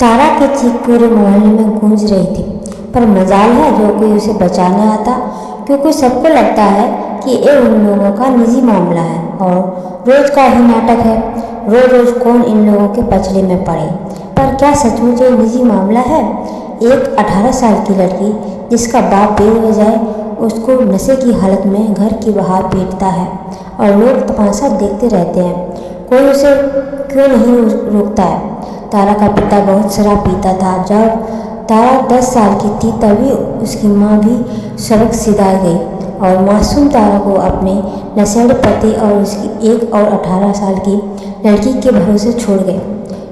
तारा की चीख पूरे मोहल्ले में गूंज रही थी। पर मजाल है जो कोई उसे बचाने आता, क्योंकि सबको लगता है कि ये उन लोगों का निजी मामला है और रोज का ही नाटक है। रोज रोज कौन इन लोगों के पचड़े में पड़े। पर क्या सचमुच ये निजी मामला है? एक 18 साल की लड़की जिसका बाप बेवजह उसको नशे की हालत में घर के बाहर पीटता है और लोग तमाशा देखते रहते हैं, कोई उसे क्यों नहीं रोकता है। तारा का पिता बहुत शराब पीता था। जब तारा 10 साल की थी तभी उसकी माँ भी सबक सिखा गई और मासूम तारा को अपने नशेड़े पति और उसकी एक और 18 साल की लड़की के भरोसे छोड़ गए।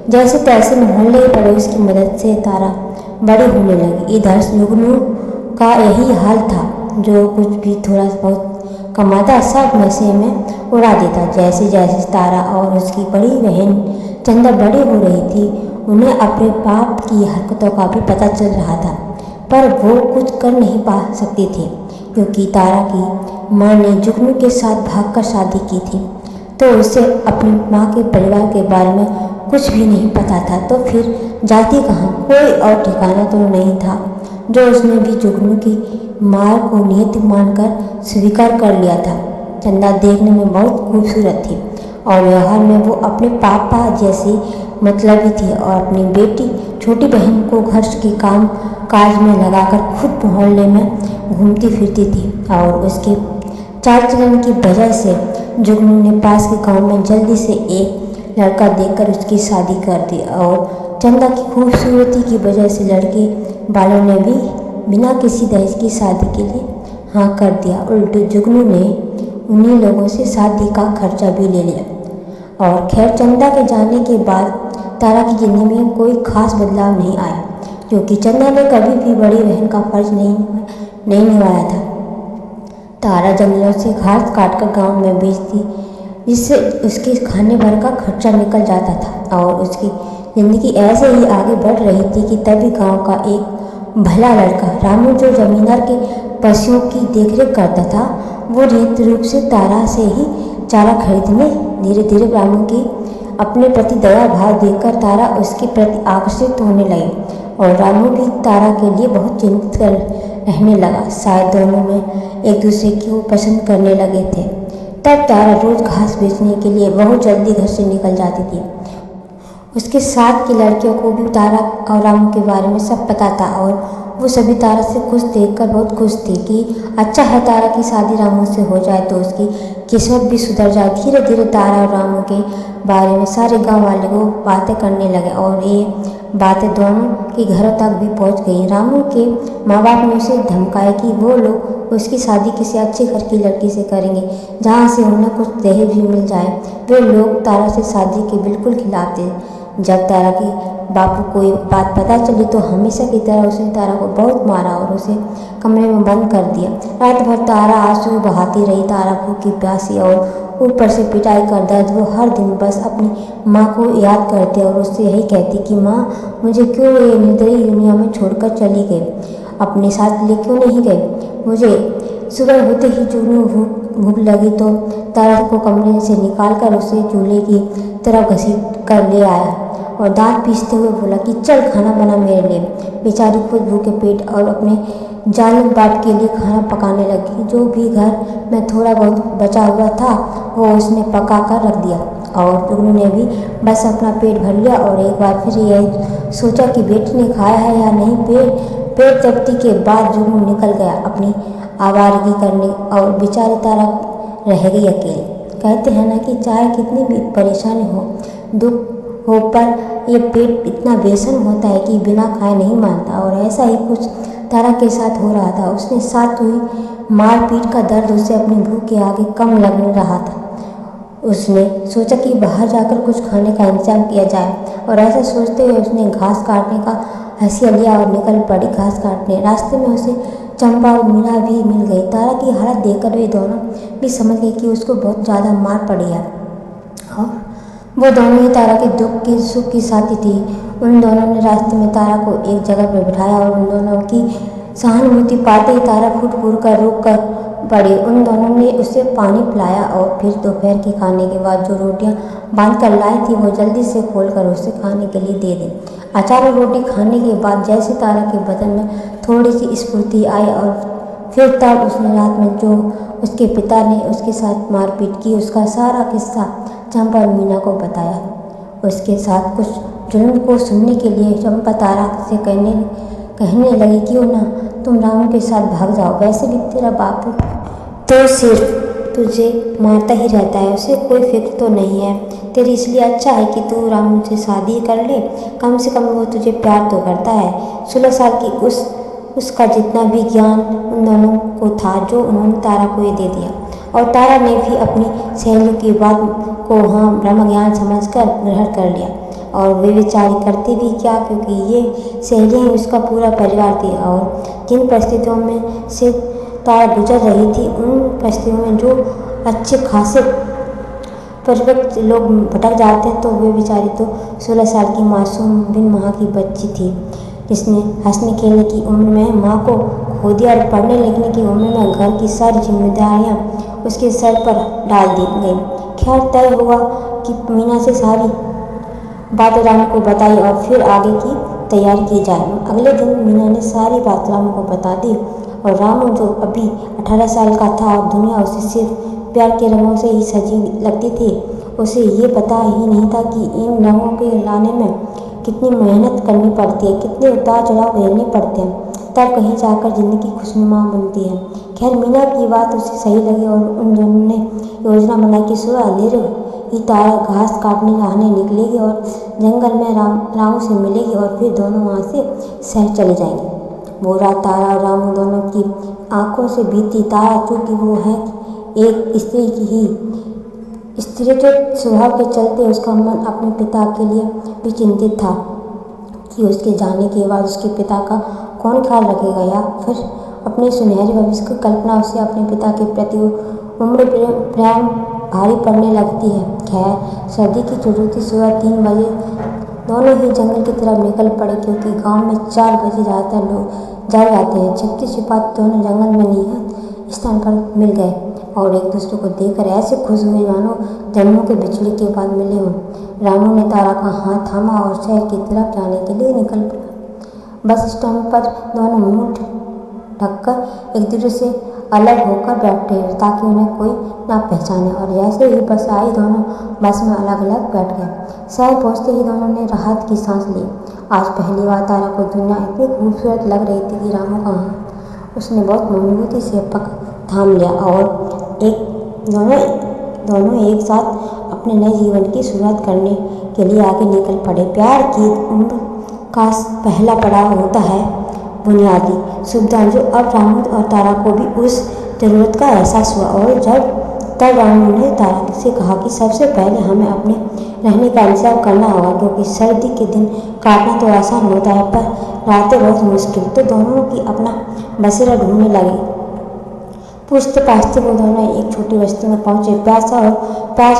जैसे तैसे मोहल्ले पड़ोस की मदद से तारा बड़ी होने लगी। इधर जुगनू का यही हाल था, जो कुछ भी थोड़ा बहुत कमाता सब नशे में उड़ा देता। जैसे जैसे तारा और उसकी बड़ी बहन चंदा बड़ी हो रही थी, उन्हें अपने बाप की हरकतों का भी पता चल रहा था, पर वो कुछ कर नहीं पा सकती थी क्योंकि तारा की माँ ने जुगनू के साथ भागकर शादी की थी, तो उसे अपनी माँ के परिवार के बारे में कुछ भी नहीं पता था। तो फिर जाती कहाँ? कोई और ठिकाना तो नहीं था। जो उसने भी जुगनू की मार को नियति मानकर स्वीकार कर लिया था। चंदा देखने में बहुत खूबसूरत थी और व्यवहार में वो अपने पापा जैसी मतलबी थी और अपनी बेटी छोटी बहन को घर के काम काज में लगाकर खुद मोहल्ले में घूमती फिरती थी। और उसके चाल चलन की वजह से जुगनू ने पास के गांव में जल्दी से एक लड़का देखकर उसकी शादी कर दी और चंदा की खूबसूरती की वजह से लड़के वालों ने भी बिना किसी दहेज की शादी के लिए हाँ कर दिया। उल्टे जुगनू ने उन्हीं लोगों से शादी का खर्चा भी ले लिया। और खैर, चंदा के जाने के बाद तारा की जिंदगी में कोई खास बदलाव नहीं आया, क्योंकि चंदा ने कभी भी बड़ी बहन का फर्ज नहीं निभाया था। तारा जंगलों से घास काटकर गांव में बेचती, जिससे उसके खाने भर का खर्चा निकल जाता था और उसकी ज़िंदगी ऐसे ही आगे बढ़ रही थी कि तभी गांव का एक भला लड़का रामू, जो जमींदार के पशुओं की देखरेख करता था, वो नियत रूप से तारा से ही चारा खरीदने। धीरे धीरे रामू की अपने प्रति दया भाव देखकर तारा उसके प्रति आकर्षित होने लगी और रामू भी तारा के लिए बहुत चिंतित कर रहने लगा। शायद दोनों में एक दूसरे को पसंद करने लगे थे। तब तारा रोज घास बेचने के लिए बहुत जल्दी घर से निकल जाती थी। उसके साथ की लड़कियों को भी तारा और रामू के बारे में सब पता था और वो सभी तारा से खुश देखकर बहुत खुश थी कि अच्छा है तारा की शादी रामू से हो जाए तो उसकी किस्मत भी सुधर जाए। धीरे धीरे तारा और रामू के बारे में सारे गांव वाले को बातें करने लगे और ये बातें दोनों के घरों तक भी पहुंच गई। रामू के माँ बाप ने उसे धमकाया कि वो लोग उसकी शादी किसी अच्छे घर की लड़की से करेंगे जहाँ से उन्हें कुछ दहेज भी मिल जाए। वे लोग तारा से शादी के बिल्कुल खिलाफ थे। जब तारा की बापू को ये बात पता चली तो हमेशा की तरह उसने तारा को बहुत मारा और उसे कमरे में बंद कर दिया। रात भर तारा आंसू बहाती रही। तारा भूखी प्यासी और ऊपर से पिटाई कर दर्द, वो हर दिन बस अपनी माँ को याद करती और उससे यही कहती कि माँ, मुझे क्यों ये निर्दयी दुनिया में छोड़कर चली गई, अपने साथ ले क्यों नहीं गई। मुझे सुबह होते ही जुगनू भूख लगी तो तारा को कमरे से निकालकर उसे चूल्हे की तरफ घसीट कर ले आया और दांत पीसते हुए बोला कि चल खाना बना मेरे लिए। बेचारी खुद भूखे पेट और अपने जालिम बाप के लिए खाना पकाने लगी। जो भी घर में थोड़ा बहुत बचा हुआ था वो उसने पका कर रख दिया और जुगनू ने भी बस अपना पेट भर लिया और एक बार फिर यह सोचा कि बेटी ने खाया है या नहीं। पेट तृप्ति के बाद जुगनू निकल गया अपनी आवारगी करने और बेचारी तारा रह गई अकेली। कहते हैं ना कि चाहे कितनी भी परेशानी हो, दुख हो, पर ये पेट इतना बेसन होता है कि बिना खाए नहीं मानता। और ऐसा ही कुछ तारा के साथ हो रहा था। उसने साथ हुई मारपीट का दर्द उसे अपनी भूख के आगे कम लग रहा था। उसने सोचा कि बाहर जाकर कुछ खाने का इंतजाम किया जाए और ऐसा सोचते हुए उसने घास काटने का हंसिया लिया और निकल पड़ी घास काटने। रास्ते में उसे चंपा और मीना भी मिल गई। तारा की हालत देखकर वे दोनों भी समझ गए कि उसको बहुत ज़्यादा मार पड़ी है और वो दोनों ही तारा के दुख की सुख की साथी थी। उन दोनों ने रास्ते में तारा को एक जगह पर बिठाया और उन दोनों की सहानुभूति पाते ही तारा फूट फूट कर रोक कर पड़े। उन दोनों ने उसे पानी पिलाया और फिर दोपहर के खाने के बाद जो रोटियां बांध कर लाई थी वो जल्दी से खोलकर उसे खाने के लिए दे दी। अचार और रोटी खाने के बाद जैसे तारा के बदन में थोड़ी सी स्फूर्ति आई और फिर तब उसने रात में जो उसके पिता ने उसके साथ मारपीट की उसका सारा किस्सा चंपा और मीना को बताया। उसके साथ कुछ जुल्म को सुनने के लिए चंपा तारा से कहने लगी, क्यों ना तुम रामू के साथ भाग जाओ, वैसे भी तेरा बापू तो सिर्फ तुझे मारता ही रहता है, उसे कोई फिक्र तो नहीं है तेरी, इसलिए अच्छा है कि तू रामू से शादी कर ले, कम से कम वो तुझे प्यार तो करता है। 16 साल की उसका जितना भी ज्ञान उन दोनों को था जो उन्होंने तारा को ये दे दिया, और तारा ने भी अपनी सहेलियों की बात को हाँ ब्रह्म ज्ञान समझकर ग्रहण कर लिया। और वे बेचारी करती भी क्या, क्योंकि ये सहेलियाँ उसका पूरा परिवार थी और जिन परिस्थितियों में से तारा गुजर रही थी उन परिस्थितियों में जो अच्छे खासे परिपक्व लोग भटक जाते हैं तो वे बेचारी तो 16 साल की मासूम बिन माँ की बच्ची थी जिसने हंसने खेलने की उम्र में माँ को खो दिया और पढ़ने लिखने की उम्र में घर की सारी जिम्मेदारियाँ उसके सर पर डाल दी गई। खैर तय हुआ कि मीना से सारी बात रामू को बताई और फिर आगे की तैयारी की जाए। अगले दिन मीना ने सारी बात रामू को बता दी और रामू जो अभी 18 साल का था और दुनिया उसे सिर्फ प्यार के रंगों से ही सजी लगती थी, उसे ये पता ही नहीं था कि इन रंगों के लाने में कितनी मेहनत करनी पड़ती है, कितने उतार चढ़ाव झेलने पड़ते हैं, तब कहीं जाकर ज़िंदगी खुशनुमा बनती है। खैर मीना की बात उसे सही लगी और उन दोनों ने योजना बनाई कि सुबह अंधेरे ही तारा घास काटने नहाने निकलेगी और जंगल में रामू से मिलेगी और फिर दोनों वहाँ से शहर चले जाएंगे। वो रात तारा और रामू दोनों की आंखों से बीती। तारा चूँकि वो है एक स्त्री की ही स्त्री के स्वभाव के चलते उसका मन अपने पिता के लिए भी चिंतित था कि उसके जाने के बाद उसके पिता का कौन ख्याल रखेगा, या फिर अपने सुनहरे भविष्य की कल्पना उसे अपने पिता के प्रति उम्र प्रेम भारी पड़ने लगती है। खैर सर्दी की छुट्टी थी। सुबह 3 बजे दोनों ही जंगल की तरफ निकल पड़े, क्योंकि गांव में 4 बजे ज़्यादातर लोग जा जाते हैं। छिपते छिपाते दोनों जंगल में निहित स्थान पर मिल गए और एक दूसरे को देखकर ऐसे खुश हुए मानो जन्मों के बिछड़े के बाद मिले हों। रामू ने तारा का हाथ थामा और शहर की तरफ जाने के लिए निकल पड़ा। बस स्टैंड पर दोनों मुंह ढककर एक दूसरे से अलग होकर बैठे ताकि उन्हें कोई ना पहचाने, और जैसे ही बस आई दोनों बस में अलग अलग बैठ गए। शहर पहुंचते ही दोनों ने राहत की सांस ली। आज पहली बार तारा को दुनिया इतनी खूबसूरत लग रही थी कि रामू का हाथ उसने बहुत मजबूती से थाम लिया और दोनों एक साथ अपने नए जीवन की शुरुआत करने के लिए आगे निकल पड़े। प्यार की उम्र का पहला पड़ाव होता है बुनियादी सुविधा, जो अब रामू और तारा को भी उस ज़रूरत का एहसास हुआ। और तब रामू ने तारा से कहा कि सबसे पहले हमें अपने रहने का इंतजाम करना होगा, क्योंकि सर्दी के दिन काटना तो आसान होता है पर रातें बहुत मुश्किल। तो दोनों की अपना बसेरा ढूंढने लगे। पूछते पाछते वो दोनों एक छोटी बस्ती में पहुंचे। प्यास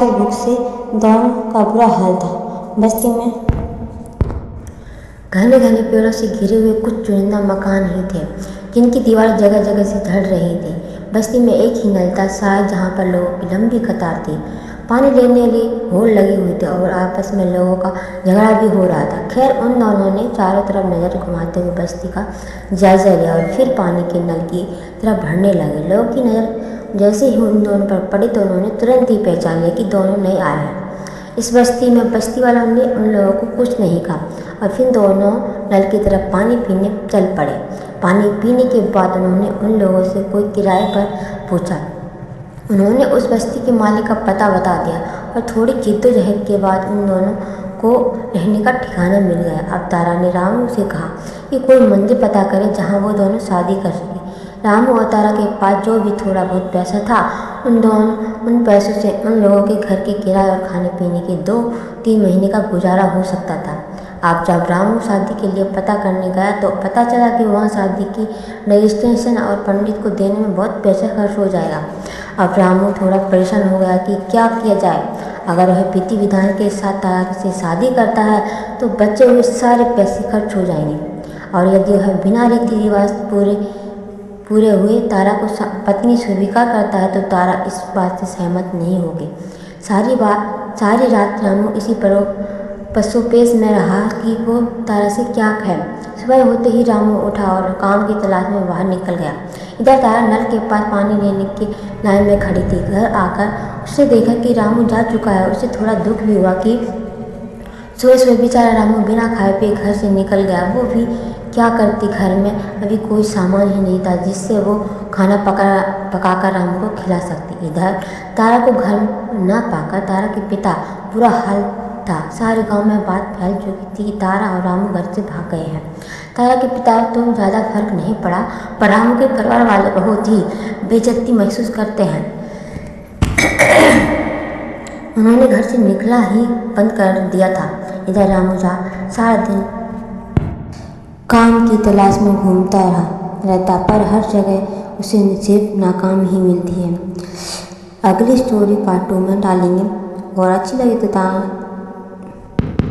और भूख से दोनों का बुरा हाल था। बस्ती में घने घने पेड़ों से घिरे हुए कुछ चुनिंदा मकान ही थे, जिनकी दीवार जगह जगह से धड़ रही थी। बस्ती में एक ही नल था, शायद जहाँ पर लोगों की लंबी कतार थी। पानी लेने लिए होड़ लगी हुई थी और आपस में लोगों का झगड़ा भी हो रहा था। खैर उन दोनों ने चारों तरफ नज़र घुमाते हुए बस्ती का जायजा लिया और फिर पानी के नल की तरफ भरने लगे। लोगों की नज़र जैसे ही उन दोनों पर पड़ी तो उन्होंने तुरंत ही पहचान लिया कि दोनों नए आए हैं इस बस्ती में। बस्ती वालों ने उन लोगों को कुछ नहीं कहा और फिर दोनों नल की तरफ पानी पीने चल पड़े। पानी पीने के बाद उन्होंने उन लोगों से कोई किराए पर पूछा। उन्होंने उस बस्ती के मालिक का पता बता दिया और थोड़ी जिद्दोजहद के बाद उन दोनों को रहने का ठिकाना मिल गया। अब तारा ने रामू से कहा कि कोई मंदिर पता करे जहाँ वो दोनों शादी कर सके। रामू और तारा के पास जो भी थोड़ा बहुत पैसा था उन पैसों से उन लोगों के घर के किराए और खाने पीने के 2-3 महीने का गुजारा हो सकता था। अब जब रामू शादी के लिए पता करने गया तो पता चला कि वहाँ शादी की रजिस्ट्रेशन और पंडित को देने में बहुत पैसा खर्च हो जाएगा। अब रामू थोड़ा परेशान हो गया कि क्या किया जाए। अगर वह विधि विधान के साथ तारा से शादी करता है तो बचे हुए सारे पैसे खर्च हो जाएंगे, और यदि वह बिना रीति रिवाज पूरे पूरे हुए तारा को पत्नी स्वीकार करता है तो तारा इस बात से सहमत नहीं होगी। सारी रात रामू इसी पशुपेश में रहा कि वो तारा से क्या कहे। सुबह होते ही रामू उठा और काम की तलाश में बाहर निकल गया। इधर तारा नल के पास पानी लेने की लाइन में खड़ी थी। घर आकर उसने देखा कि रामू जा चुका है। उसे थोड़ा दुख भी हुआ कि सुबह बेचारा रामू बिना खाए पिए घर से निकल गया। वो भी क्या करती, घर में अभी कोई सामान ही नहीं था जिससे वो खाना पकाकर रामू को खिला सकती। इधर तारा को घर न पाकर तारा के पिता बुरा हाल था। सारे गांव में बात फैल चुकी थी कि तारा और रामू घर से भाग गए हैं। तारा के पिता तो ज़्यादा फर्क नहीं पड़ा, पर रामू के परिवार वाले बहुत ही बेइज्जती महसूस करते हैं। उन्होंने घर से निकला ही बंद कर दिया था। इधर रामू सारा दिन काम की तलाश में घूमता रहता, पर हर जगह उसे सिर्फ नाकाम ही मिलती है। अगली स्टोरी पार्ट 2 में डालेंगे और अच्छी लगे तो